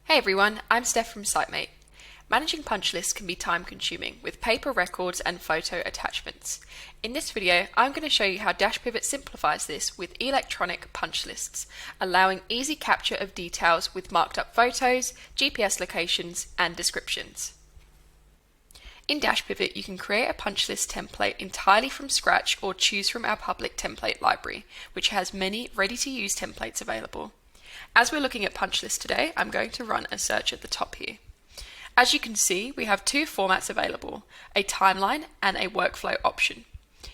Hey everyone, I'm Steph from Sitemate. Managing punch lists can be time-consuming with paper records and photo attachments. In this video, I'm going to show you how Dashpivot simplifies this with electronic punch lists, allowing easy capture of details with marked up photos, GPS locations, and descriptions. In Dashpivot, you can create a punch list template entirely from scratch or choose from our public template library, which has many ready-to-use templates available. As we're looking at punch lists today, I'm going to run a search at the top here. As you can see, we have two formats available, a timeline and a workflow option.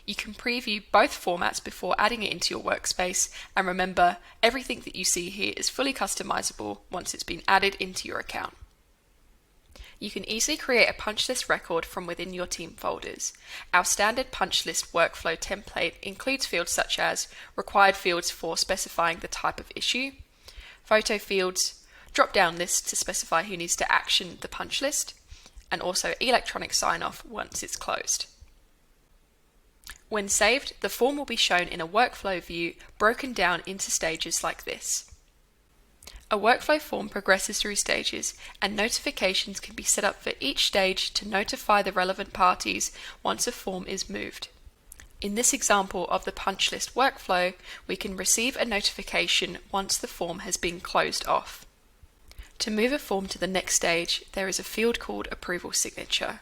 You can preview both formats before adding it into your workspace, and remember, everything that you see here is fully customizable once it's been added into your account. You can easily create a punch list record from within your team folders. Our standard punch list workflow template includes fields such as required fields for specifying the type of issue, photo fields, drop-down lists to specify who needs to action the punch list, and also electronic sign-off once it's closed. When saved, the form will be shown in a workflow view broken down into stages like this. A workflow form progresses through stages, and notifications can be set up for each stage to notify the relevant parties once a form is moved. In this example of the punch list workflow, we can receive a notification once the form has been closed off. To move a form to the next stage, there is a field called Approval Signature.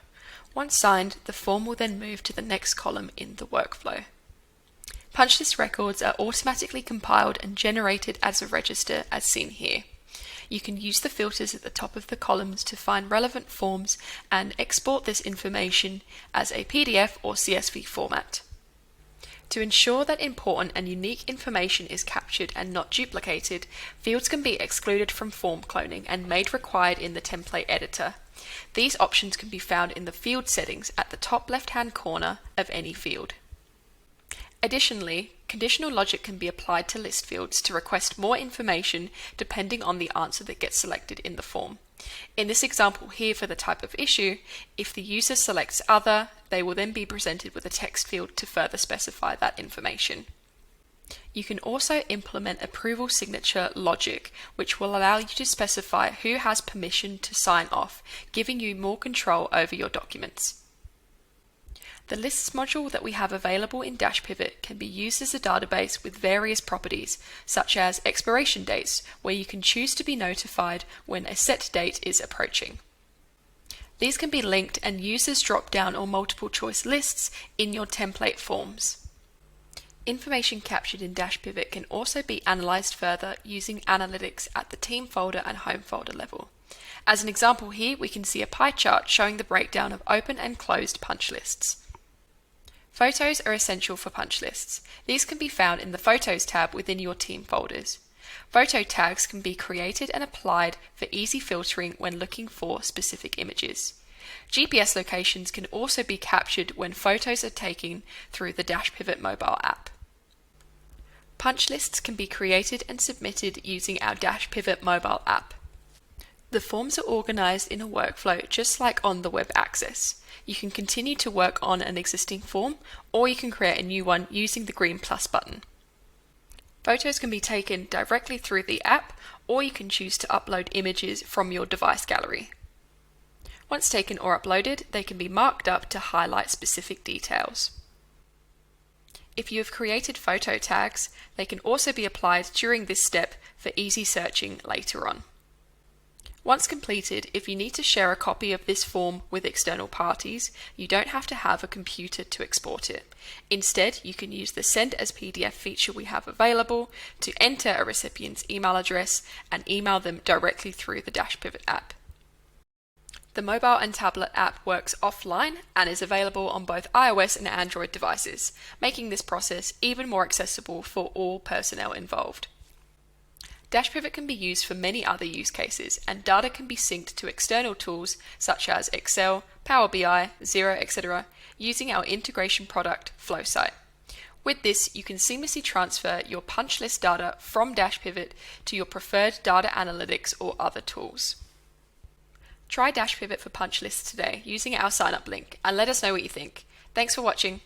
Once signed, the form will then move to the next column in the workflow. Punch list records are automatically compiled and generated as a register as seen here. You can use the filters at the top of the columns to find relevant forms and export this information as a PDF or CSV format. To ensure that important and unique information is captured and not duplicated, fields can be excluded from form cloning and made required in the template editor. These options can be found in the field settings at the top left-hand corner of any field. Additionally, conditional logic can be applied to list fields to request more information depending on the answer that gets selected in the form. In this example here for the type of issue, if the user selects other, they will then be presented with a text field to further specify that information. You can also implement approval signature logic, which will allow you to specify who has permission to sign off, giving you more control over your documents. The lists module that we have available in Dashpivot can be used as a database with various properties, such as expiration dates, where you can choose to be notified when a set date is approaching. These can be linked and used as drop-down or multiple choice lists in your template forms. Information captured in Dashpivot can also be analysed further using analytics at the team folder and home folder level. As an example here, we can see a pie chart showing the breakdown of open and closed punch lists. Photos are essential for punch lists. These can be found in the Photos tab within your team folders. Photo tags can be created and applied for easy filtering when looking for specific images. GPS locations can also be captured when photos are taken through the Dashpivot mobile app. Punch lists can be created and submitted using our Dashpivot mobile app. The forms are organised in a workflow just like on the web access. You can continue to work on an existing form, or you can create a new one using the green plus button. Photos can be taken directly through the app, or you can choose to upload images from your device gallery. Once taken or uploaded, they can be marked up to highlight specific details. If you have created photo tags, they can also be applied during this step for easy searching later on. Once completed, if you need to share a copy of this form with external parties, you don't have to have a computer to export it. Instead, you can use the Send as PDF feature we have available to enter a recipient's email address and email them directly through the Dashpivot app. The mobile and tablet app works offline and is available on both iOS and Android devices, making this process even more accessible for all personnel involved. Dashpivot can be used for many other use cases, and data can be synced to external tools such as Excel, Power BI, Xero, etc. using our integration product Flowsite. With this, you can seamlessly transfer your punch list data from Dashpivot to your preferred data analytics or other tools. Try Dashpivot for punch lists today using our sign up link and let us know what you think. Thanks for watching.